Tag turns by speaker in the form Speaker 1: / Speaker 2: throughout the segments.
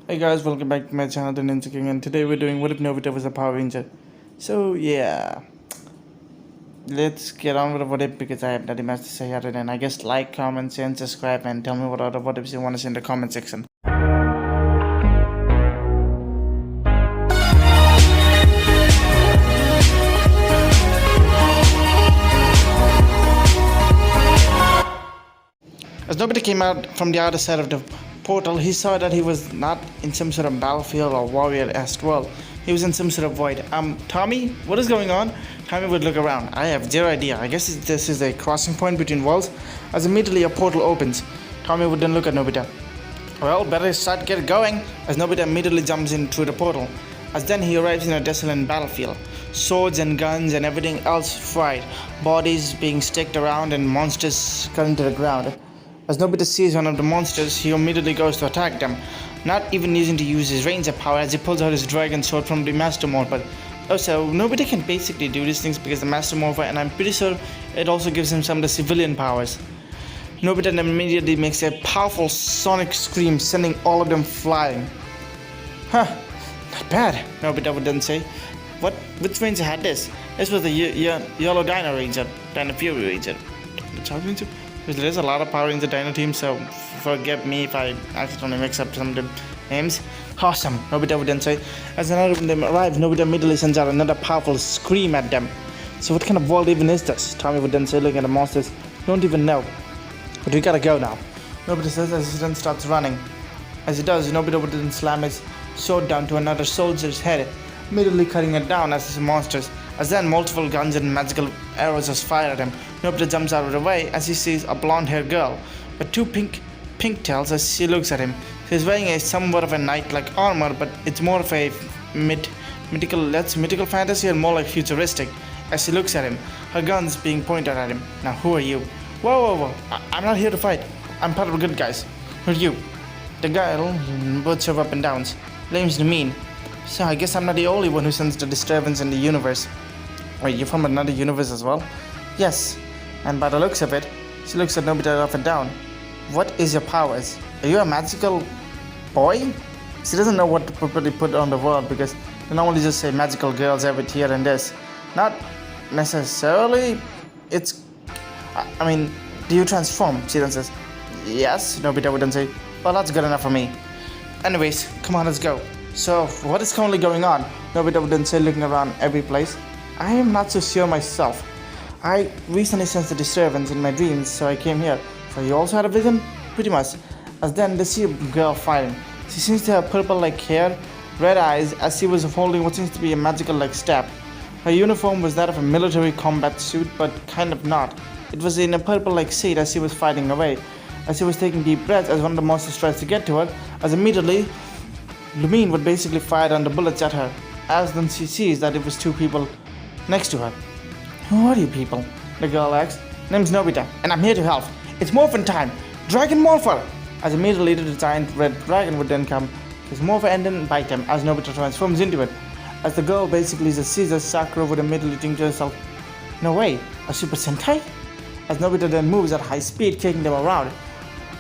Speaker 1: Hey guys, welcome back to my channel, The Ninja King, and today we're doing What If Nobita Was a Power Ranger? So yeah, let's get on with the what if because I have nothing much to say other than I guess like, comment, share, and subscribe, and tell me what other what ifs you want to see in the comment section. As Nobita came out from the other side of the portal, he saw that he was not in some sort of battlefield or warrior-esque world. He was in some sort of void. Tommy, what is going on? Tommy would look around. I have zero idea. I guess this is a crossing point between worlds. As immediately a portal opens, Tommy would then look at Nobita. Well, better start get going. As Nobita immediately jumps in through the portal. As then he arrives in a desolate battlefield. Swords and guns and everything else fried. Bodies being sticked around and monsters cutting to the ground. As Nobita sees one of the monsters, he immediately goes to attack them, not even using to use his ranger power as he pulls out his dragon sword from the Master Morpher. Also, Nobita can basically do these things because the Master Morpher, and I'm pretty sure it also gives him some of the civilian powers. Nobita then immediately makes a powerful sonic scream, sending all of them flying. Huh, not bad, Nobita would then say. Which ranger had this? This was the Yellow Dino Ranger, Dino Fury Ranger. Because there's a lot of power in the Dino team, so forgive me if I accidentally mix up some of the names. Awesome, Nobita would then say. As another of them arrives, Nobita immediately sends out another powerful scream at them. So what kind of world even is this? Tommy would then say, looking at the monsters. Don't even know. But we gotta go now. Nobita says as he then starts running. As he does, Nobita would then slam his sword down to another soldier's head, immediately cutting it down as his monsters. As then multiple guns and magical arrows are fired at him. Nobita jumps out of the way as he sees a blonde-haired girl with two pink tails as she looks at him. She's wearing a somewhat of a knight-like armor, but it's more of a mythical fantasy and more like futuristic. As she looks at him, her guns being pointed at him. Now who are you? Whoa. I'm not here to fight. I'm part of the good guys. Who are you? The girl puts her up and downs. Name's Mean. So I guess I'm not the only one who sends the disturbance in the universe. Wait, you're from another universe as well? Yes. And by the looks of it, she looks at Nobita up and down. What is your powers? Are you a magical boy? She doesn't know what to properly put on the world because they normally just say magical girls every here and this. Not necessarily. I mean, do you transform? She then says, yes. Nobita would then say, well, that's good enough for me. Anyways, come on, let's go. So, what is currently going on? Nobita would then say, looking around every place. I am not so sure myself. I recently sensed a disturbance in my dreams, so I came here. So you also had a vision? Pretty much. As then they see a girl fighting. She seems to have purple-like hair, red eyes, as she was holding what seems to be a magical-like staff. Her uniform was that of a military combat suit, but kind of not. It was in a purple-like shade as she was fighting away. As she was taking deep breaths as one of the monsters tries to get to her, as immediately Lumine would basically fire down the bullets at her. As then she sees that it was two people next to her. Who are you people? The girl asks. Name's Nobita, and I'm here to help. It's morphin time! Dragon Morpher! As immediately the giant red dragon would then come, his morpher and then bite him as Nobita transforms into it. As the girl basically sees us, Sakura would immediately think to herself, no way, a Super Sentai? As Nobita then moves at high speed, kicking them around.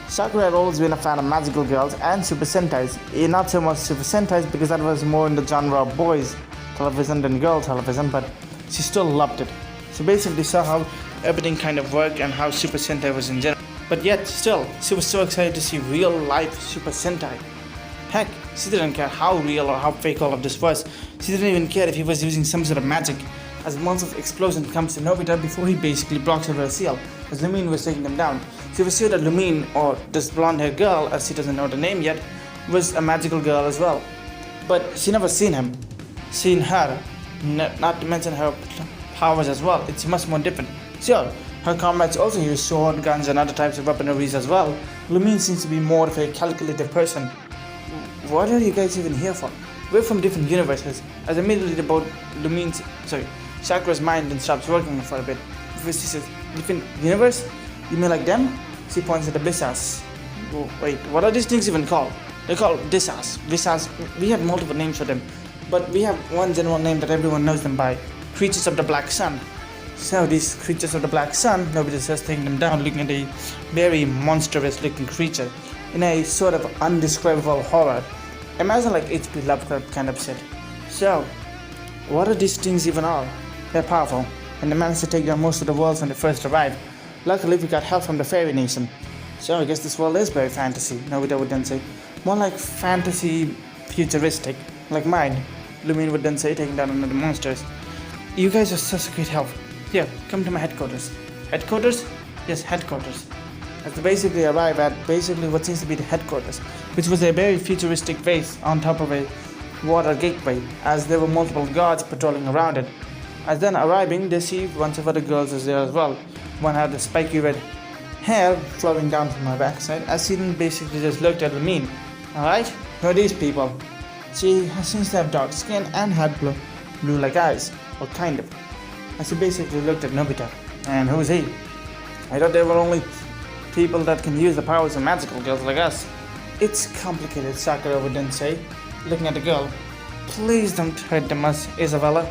Speaker 1: Sakura had always been a fan of magical girls and Super Sentais. Not so much Super Sentais because that was more in the genre of boys television than girl television, but she still loved it. She basically saw how everything kind of worked and how Super Sentai was in general. But yet, still, she was so excited to see real-life Super Sentai. Heck, she didn't care how real or how fake all of this was. She didn't even care if he was using some sort of magic. As monster explosion comes to Nobita before he basically blocks her with a seal, as Lumine was taking them down. She was sure that Lumine, or this blonde-haired girl, as she doesn't know the name yet, was a magical girl as well. But she never seen her, not to mention her powers as well. It's much more different. Sure, her combats also use sword, guns, and other types of weaponries as well. Lumine seems to be more of a calculative person. What are you guys even here for? We're from different universes. As immediately Sakura's mind then stops working for a bit. She says, different universe? You mean like them? She points at the Visas. Oh, wait, what are these things even called? They're called Visas. Visas, we have multiple names for them. But we have one general name that everyone knows them by. Creatures of the Black Sun. So these creatures of the Black Sun, nobody's just taking them down, looking at a very monstrous looking creature in a sort of undescribable horror. Imagine like H.P. Lovecraft kind of shit. So, what are these things even are? They're powerful, and they managed to take down most of the worlds when they first arrived. Luckily, we got help from the fairy nation. So I guess this world is very fantasy. Nobita would then say. More like fantasy futuristic, like mine. Lumine would then say, taking down another monsters. You guys are such a great help. Here, come to my headquarters. Headquarters? Yes, headquarters. As they basically arrive at basically what seems to be the headquarters, which was a very futuristic base on top of a water gateway, as there were multiple guards patrolling around it. As then arriving, they see a bunch of other girls is there as well. One had the spiky red hair flowing down from her backside, as she basically just looked at Lumine. Alright, who are these people? She seems to have dark skin and had blue like eyes, or kind of. As he basically looked at Nobita. And who is he? I thought they were only people that can use the powers of magical girls like us. It's complicated, Sakura would then say, looking at the girl. Please don't hurt them, as Isabella.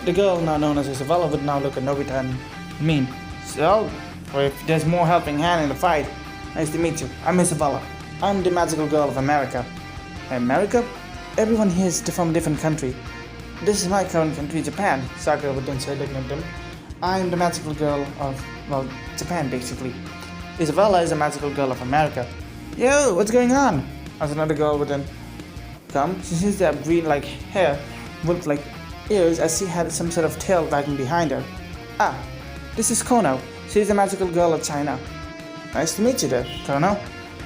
Speaker 1: The girl, now known as Isabella, would now look at Nobita and mean. So, if there's more helping hand in the fight, nice to meet you. I'm Isabella. I'm the magical girl of America. America? Everyone here is from a different country. This is my current country, Japan, Sakura would then say, looking at them. I'm the magical girl of, well, Japan, basically. Isabella is a magical girl of America. Yo, what's going on? As another girl would then come. She seems to have green-like hair, wolf-like ears, as she had some sort of tail wagging behind her. Ah, this is Kono. She's the magical girl of China. Nice to meet you there, Kono.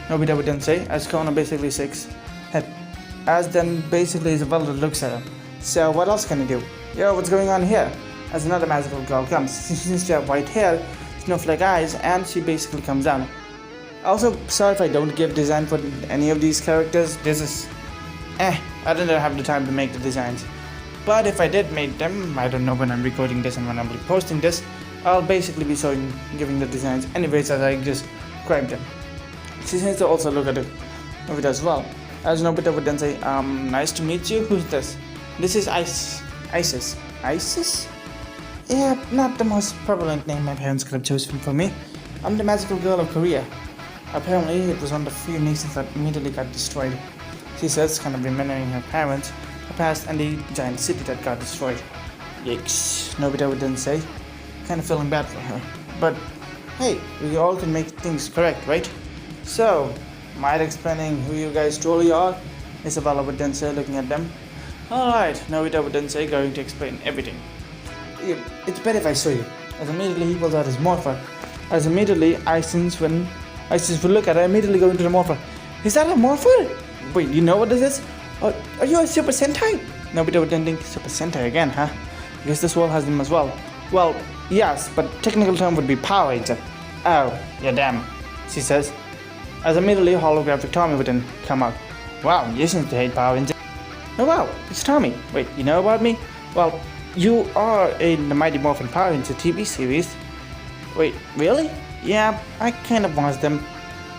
Speaker 1: Nobita would then say, as Kono basically shakes head. As then basically Isabella looks at her. So what else can you do? Yo, what's going on here? As another magical girl comes. She seems to have white hair, snowflake eyes, and she basically comes down. Also, sorry if I don't give design for any of these characters. This is... I didn't have the time to make the designs. But if I did make them, I don't know when I'm recording this and when I'm posting this, I'll basically be giving the designs anyways as I just grab them. She seems to also look at Nobita as well. As Nobita would then say, nice to meet you. Who's this? This is Isis. Isis? Yeah, not the most prevalent name my parents could have chosen for me. I'm the magical girl of Korea. Apparently, it was one of the few nations that immediately got destroyed. She says, kind of remembering her parents, her past, and the giant city that got destroyed. Yikes, Nobita would then say, kind of feeling bad for her. But, hey, we all can make things correct, right? So, mind explaining who you guys truly are? Isabella would then say, looking at them. Alright, Nobita would then say, going to explain everything. It's better if I show you. As immediately he pulls out his morpher. As immediately Isis would look at her, immediately go into the morpher. Is that a morpher? Wait, you know what this is? Are you a Super Sentai? Nobita would then think, Super Sentai again, huh? I guess this world has them as well. Well, yes, but technical term would be Power Ranger. Oh, yeah damn, she says. As immediately holographic Tommy would then come out. Wow, you seem to hate Power Ranger. Oh wow, it's Tommy. Wait, you know about me? Well, you are in the Mighty Morphin Power Ranger TV series. Wait, really? Yeah, I kind of watched them.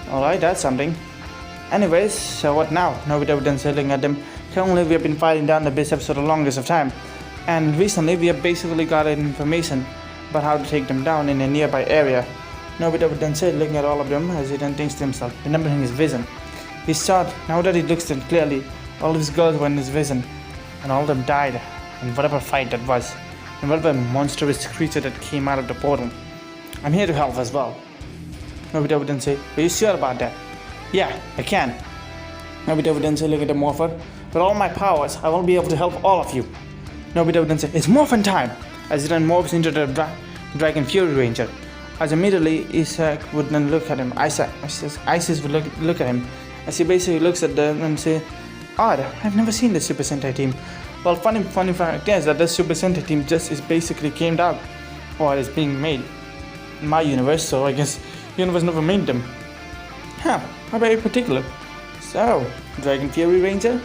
Speaker 1: Alright, that's something. Anyways, so what now? Nobita would then say, looking at them. Currently, we have been fighting down the Bishops for the longest of time. And recently, we have basically gotten information about how to take them down in a nearby area. Nobita would then say, looking at all of them, as he then thinks to himself, remembering his vision. He saw, now that he looks at it clearly, all of his girls were in his vision. And all of them died in whatever fight that was. And whatever monstrous creature that came out of the portal. I'm here to help as well. Nobita would then say, are you sure about that? Yeah, I can. Nobita would then say, look at the morpher. With all my powers, I won't be able to help all of you. Nobita would then say, it's morphin time! As he then morphs into the Dragon Fury Ranger. As immediately Isis would then look at him. Isis would look at him. As he basically looks at them and say, odd, I've never seen the Super Sentai team. Well, funny fact is that the Super Sentai team just is basically came out, or is being made in my universe, so I guess universe never made them. Huh, how very particular. So, Dragon Fury Ranger?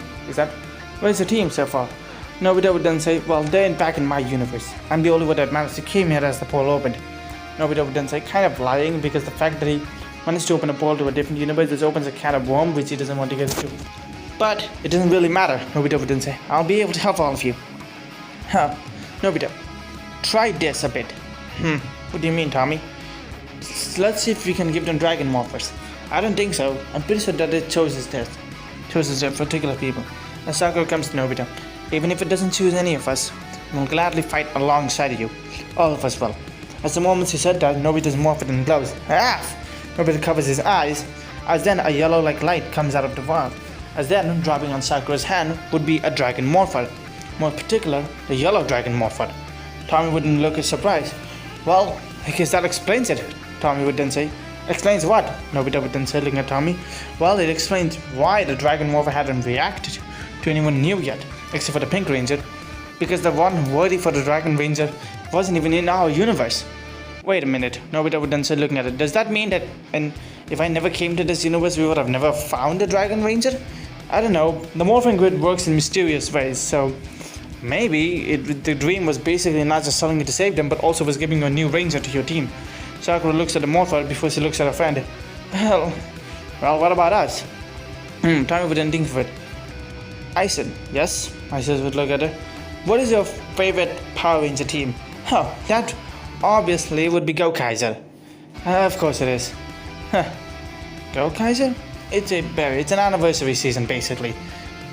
Speaker 1: Where's the team so far? Nobita would then say, well, they're back in my universe. I'm the only one that managed to came here as the portal opened. Nobita would then say, kind of lying, because the fact that he managed to open a portal to a different universe, this opens a can of worms which he doesn't want to get into. But it doesn't really matter, Nobita would then say. I'll be able to help all of you. Huh, Nobita, try this a bit. What do you mean, Tommy? Let's see if we can give them dragon morphers. I don't think so. I'm pretty sure that it shows his test. chooses a particular people. As Sakura comes to Nobita, even if it doesn't choose any of us, we'll gladly fight alongside you. All of us will. As the moment she said that, Nobita's morphed in gloves. Ah! Nobita covers his eyes, as then a yellow-like light comes out of the wall. As then, dropping on Sakura's hand would be a dragon morpher. More particular, the yellow dragon morpher. Tommy wouldn't look as surprised. Well, I guess that explains it, Tommy would then say. Explains what? Nobita would then say, looking at Tommy. Well, it explains why the dragon morpher hadn't reacted to anyone new yet, except for the Pink Ranger, because the one worthy for the Dragon Ranger wasn't even in our universe. Wait a minute, Nobita would then say, looking at it. Does that mean that if I never came to this universe, we would have never found the Dragon Ranger? I don't know. The morphing grid works in mysterious ways, so maybe the dream was basically not just telling you to save them, but also was giving you a new ranger to your team. Sakura looks at the morpher before she looks at her friend. Well, what about us? Tommy would then think of it. Aizen, yes? Aizen would look at her. What is your favorite Power Ranger team? Oh, that obviously would be Gokaiser. Of course it is. Huh. Gokaiser? It's an anniversary season basically.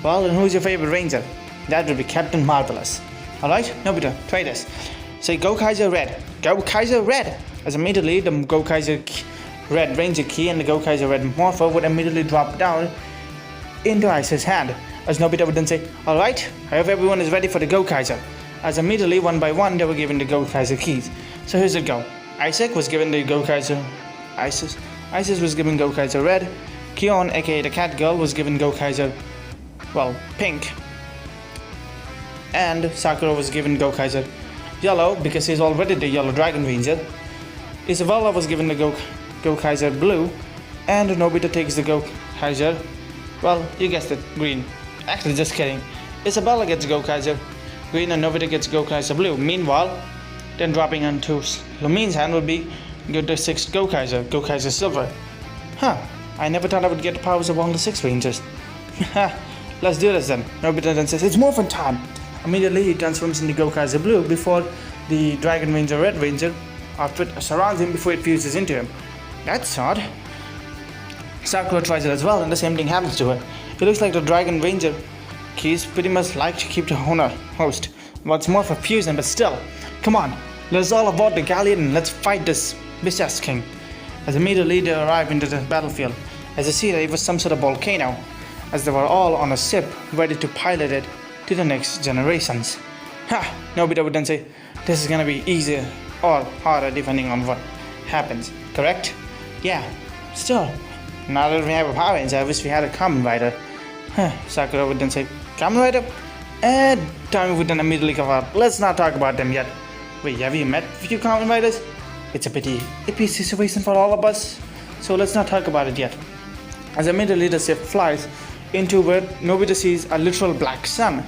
Speaker 1: Well, and who's your favorite ranger? That would be Captain Marvelous. Alright, Nobita, try this. Say Gokaiser Red. Gokaiser Red! As immediately the Gokaiser Red Ranger key and the Gokaiser Red Morpher would immediately drop down into Aizen's hand. As Nobita would then say, alright, I hope everyone is ready for the Gokaiser. As immediately, one by one, they were given the Gokaiser keys. So here's it go. Isaac was given the Gokaiser. Isis was given Gokaiser Red. Kion, aka the Cat Girl, was given Gokaiser, well, Pink. And Sakura was given Gokaiser Yellow because he's already the Yellow Dragon Ranger. Isabella was given the Gokaiser Blue. And Nobita takes the Gokaiser, well, you guessed it, Green. Actually, just kidding. Isabella gets Gokaiser Green and Nobita gets Gokaiser Blue. Meanwhile, then dropping onto Lumine's hand would be the 6th Gokaiser Silver. Huh, I never thought I would get the powers of all the 6 Rangers. Let's do this then. Nobita then says, it's morphin' time. Immediately he transforms into Gokaiser Blue before the Dragon Ranger Red Ranger outfit surrounds him before it fuses into him. That's odd. Sakura tries it as well and the same thing happens to her. It looks like the Dragon Ranger keys pretty much like to keep the owner host. Well, it's more for fusion, but still. Come on, let's all aboard the galleon and let's fight this bitch-ass king. As immediately they arrive into the battlefield, as they see that it was some sort of volcano, as they were all on a ship ready to pilot it to the next generations. Ha! Nobita would then say, this is gonna be easier or harder depending on what happens, correct? Yeah, still. Now that we have a Power Ranger, I wish we had a Kamen Rider. Sakura would then say, Kamen Rider? And Tommy would then immediately come up. Let's not talk about them yet. Wait, have you met a few Kamen Riders? It's a iffy situation for all of us, so let's not talk about it yet. As immediately the ship flies into where Nobita sees a literal black sun.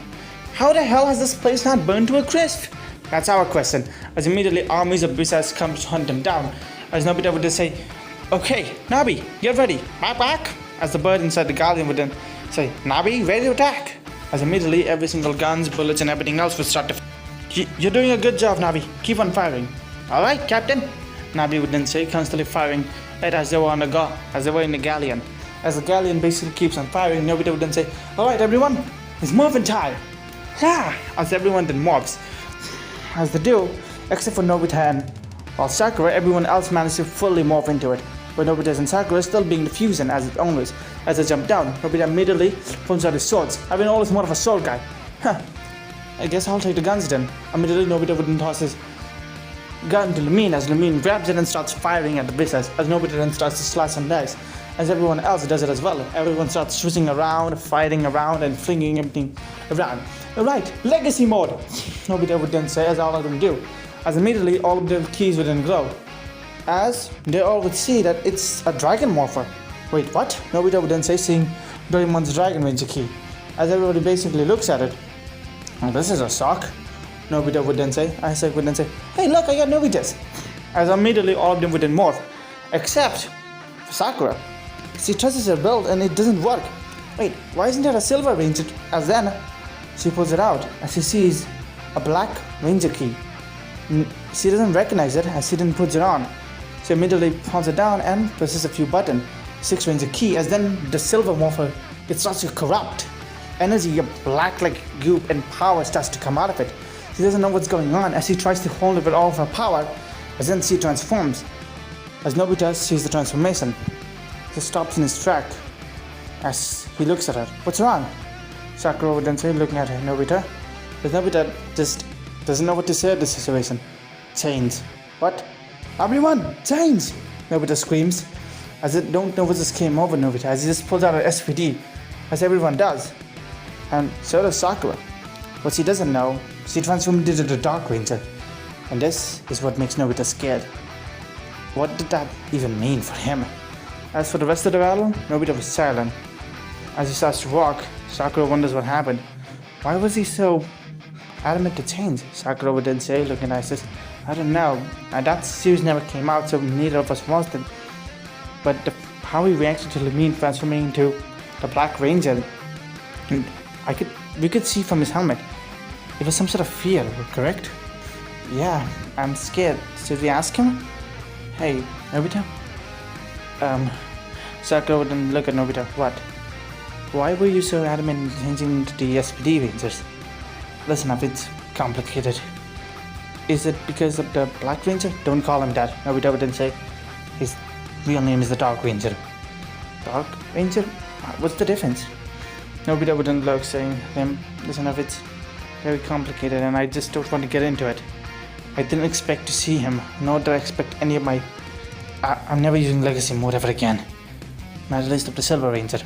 Speaker 1: How the hell has this place not burned to a crisp? That's our question. As immediately armies of Bisas come to hunt them down. As Nobita would then say, okay, Nabi, get ready, back. As the bird inside the galleon would then say, Nabi, ready to attack. As immediately every single guns, bullets and everything else would start to You're doing a good job, Nabi. Keep on firing. Alright, Captain. Nabi would then say, constantly firing as they were in the galleon. As the galleon basically keeps on firing, Nobita would then say, alright everyone, it's morphin' time. Yeah! As everyone then morphs. As they do, except for Nobita and Sakura, everyone else managed to fully morph into it. But Nobita and Sakura still being the fusion as it always. As they jump down, Nobita immediately pulls out his swords. I've been always more of a sword guy. I guess I'll take the guns then. Immediately Nobita would then toss his gun to Lumine as Lumine grabs it and starts firing at the Bisas. As Nobita then starts to slice and dice. As everyone else does it as well. Everyone starts switching around, fighting around and flinging everything around. Alright, legacy mode! Nobita would then say, as all of them do. As immediately all of the keys would then glow. As they all would see that it's a dragon morpher. Wait, what? Nobita would then say, seeing Doraemon's Dragon Ranger key. As everybody basically looks at it. Oh, this is a sock. Nobita would then say, Isaac would then say, hey look, I got Nobita's. As immediately all of them would then morph. Except for Sakura. She touches her belt and it doesn't work. Wait, why isn't there a silver ranger? As then, she pulls it out as she sees a black ranger key. She doesn't recognize it as she didn't put it on. She immediately pulls it down and presses a few buttons. 6 ranger key as then the silver morpher it starts to corrupt. Energy, a black like goop and power starts to come out of it. She doesn't know what's going on as he tries to hold it with all of her power, as then she transforms. As Nobita sees the transformation, he stops in his track as he looks at her. What's wrong? Sakura would then say, looking at her, Nobita. But Nobita just doesn't know what to say at this situation. Change. What? Everyone, change! Nobita screams, as they don't know what just came over Nobita, as he just pulls out her SPD, as everyone does. And so does Sakura. What she doesn't know, she transformed into the Dark Ranger. And this is what makes Nobita scared. What did that even mean for him? As for the rest of the battle, Nobita was silent. As he starts to walk, Sakura wonders what happened. Why was he so adamant to change? Sakura would then say, looking at us, I don't know. And that series never came out, so neither of us watched it. But how he reacted to Lamine transforming into the Black Ranger, and we could see from his helmet, it was some sort of fear, correct? Yeah, I'm scared. Should we ask him? Hey, Nobita? Sakura would then look at Nobita. What? Why were you so adamant in changing to the SPD Rangers? Listen up, it's complicated. Is it because of the Black Ranger? Don't call him that, Nobita would then say. His real name is the Dark Ranger. Dark Ranger? What's the difference? Nobita would then look, saying, listen up, it's very complicated and I just don't want to get into it. I didn't expect to see him, nor did I expect any of my... I'm never using Legacy mode ever again. Not at least of the Silver Ranger.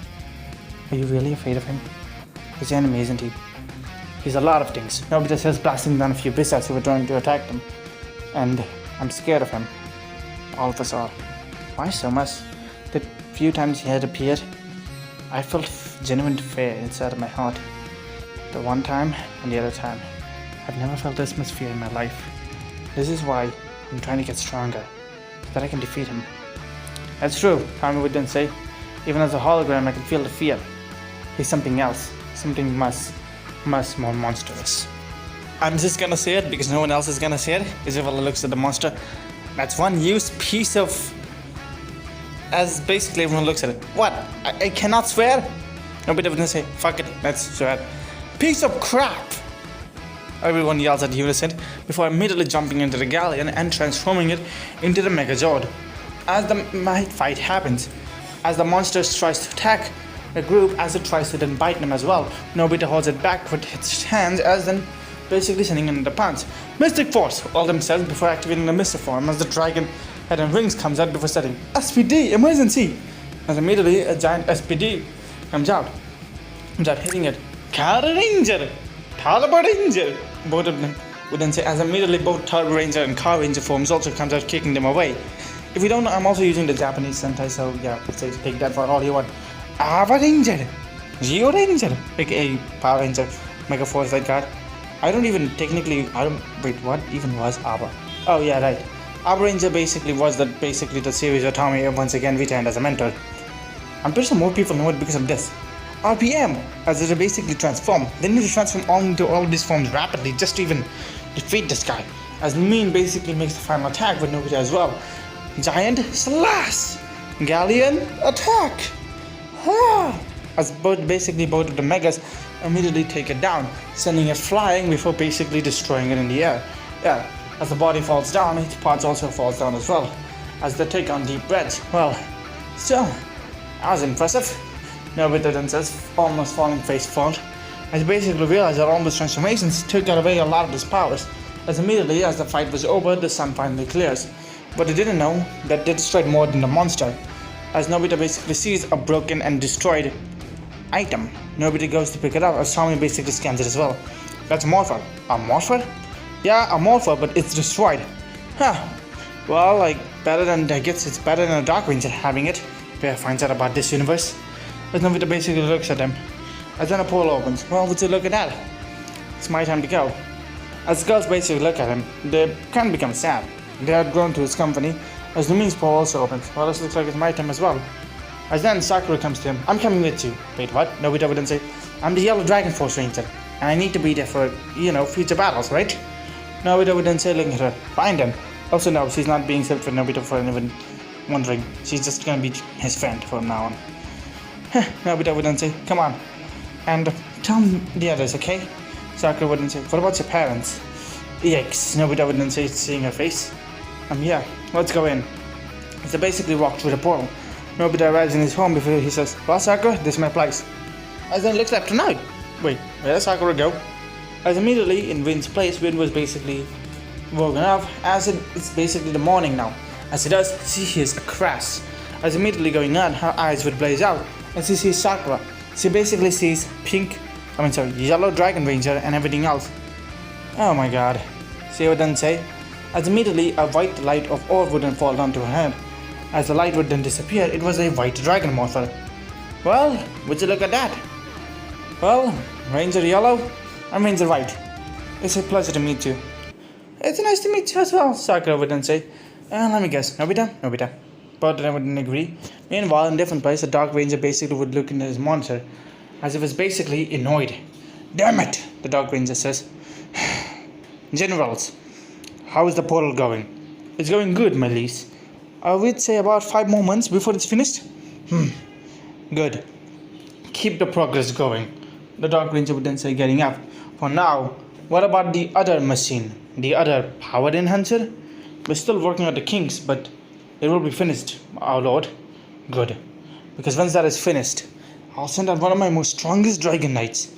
Speaker 1: Are you really afraid of him? His enemy, isn't he? He's a lot of things. Nobita says, blasting down a few Bisats who were trying to attack them. And I'm scared of him. All of us are. Why so much? The few times he had appeared, I felt genuine fear inside of my heart. The one time and the other time. I've never felt this much fear in my life. This is why I'm trying to get stronger, so that I can defeat him. That's true, Tommy would then say. Even as a hologram, I can feel the fear. He's something else. Something much more monstrous. I'm just gonna say it because no one else is gonna say it. Isabella looks at the monster. That's one used piece of... As basically everyone looks at it. What? I cannot swear? Nobody would say, fuck it, let's swear. Piece of crap! Everyone yells at unison before immediately jumping into the galleon and transforming it into the Megazord. As the fight happens, as the monster tries to attack the group, as it tries to then bite them as well, Nobita holds it back with its hands, as then basically sending in the punch. Mystic Force all themselves before activating the Mystic Form, as the dragon head and rings comes out before setting SPD emergency. As immediately a giant SPD comes out hitting it. Kara Ranger, Talaba Ranger. Both of them would then say, as immediately both Turbo Ranger and Car Ranger forms also comes out, kicking them away. If you don't know, I'm also using the Japanese Sentai, so yeah, so take that for all you want. Ava Ranger, Geo Ranger, aka Power Ranger, Mega Force Light Guard. Wait, what even was Ava? Oh yeah, right. Ava Ranger basically the series where Tommy once again returned as a mentor. I'm pretty sure more people know it because of this. RPM, as they basically transform. They need to transform into all of these forms rapidly just to even defeat this guy. As Mean basically makes the final attack with Nobita as well. Giant Slash! Galleon Attack! As both of the Megas immediately take it down, sending it flying before basically destroying it in the air. Yeah, as the body falls down, its parts also falls down as well. As they take on deep breaths. Well, still, that was impressive. Nobita then says, almost falling face front. I basically realized that all these transformations took away a lot of his powers. As immediately as the fight was over, the sun finally clears. But they didn't know that they destroyed more than the monster. As Nobita basically sees a broken and destroyed item, Nobita goes to pick it up as Tommy basically scans it as well. That's a Morpher. A Morpher? Yeah, a Morpher, but it's destroyed. Huh. Well, I guess it's better than a Dark Ranger having it. Bear finds out about this universe. As Nobita basically looks at him. As then a portal opens. Well, would you look at that? It's my time to go. As the girls basically look at him, they kind of become sad. They had grown to his company. As Lumine's portal also opens. Well, this looks like it's my time as well. As then Sakura comes to him. I'm coming with you. Wait, what? Nobita would then say, I'm the Yellow Dragon Force Ranger, and I need to be there for, future battles, right? Nobita would then say, looking at her, find him. Also, no, she's not being set for Nobita for anyone wondering. She's just gonna be his friend from now on. Nobita wouldn't say, come on. And tell the others, okay? Sakura wouldn't say, what about your parents? Yikes, Nobita wouldn't say, seeing her face. Yeah, let's go in. So they basically walk through the portal. Nobita arrives in his home before he says, well, Sakura, this is my place. As then looks left to right. Wait, where does Sakura go? As immediately in Win's place, Win was basically woken up, as it's basically the morning now. As he does, she hears a crash. As immediately going on, her eyes would blaze out, and she sees Sakura. She basically sees yellow Dragon Ranger and everything else. Oh my god. She would then say, as immediately a white light of orb would then fall onto her head. As the light would then disappear, it was a white dragon morpher. Well, would you look at that? Well, Ranger Yellow and Ranger White. It's a pleasure to meet you. It's nice to meet you as well, Sakura would then say. Let me guess, Nobita. But I wouldn't agree. Meanwhile, in a different place, the Dark Ranger basically would look into his monitor, as if it's basically annoyed. Damn it, the Dark Ranger says. Generals, how is the portal going? It's going good, my liege. I would say about 5 more months before it's finished. Good. Keep the progress going. The Dark Ranger would then say, getting up. For now, what about the other machine? The other power enhancer? We're still working on the kinks, but it will be finished, our lord. Good. Because once that is finished, I'll send out one of my most strongest dragon knights,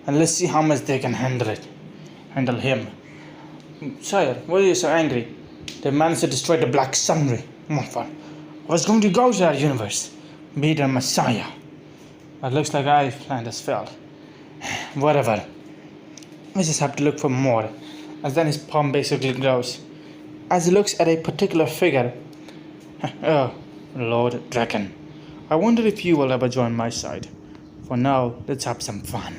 Speaker 1: and let's see how much they can handle it. Handle him. Sire, why are you so angry? They managed to destroy the Black Sunray. I was going to go to that universe, be their messiah. But looks like our plan has failed. Whatever. I just have to look for more. As then his palm basically glows. As he looks at a particular figure. Oh, Lord Draken. I wonder if you will ever join my side. For now, let's have some fun.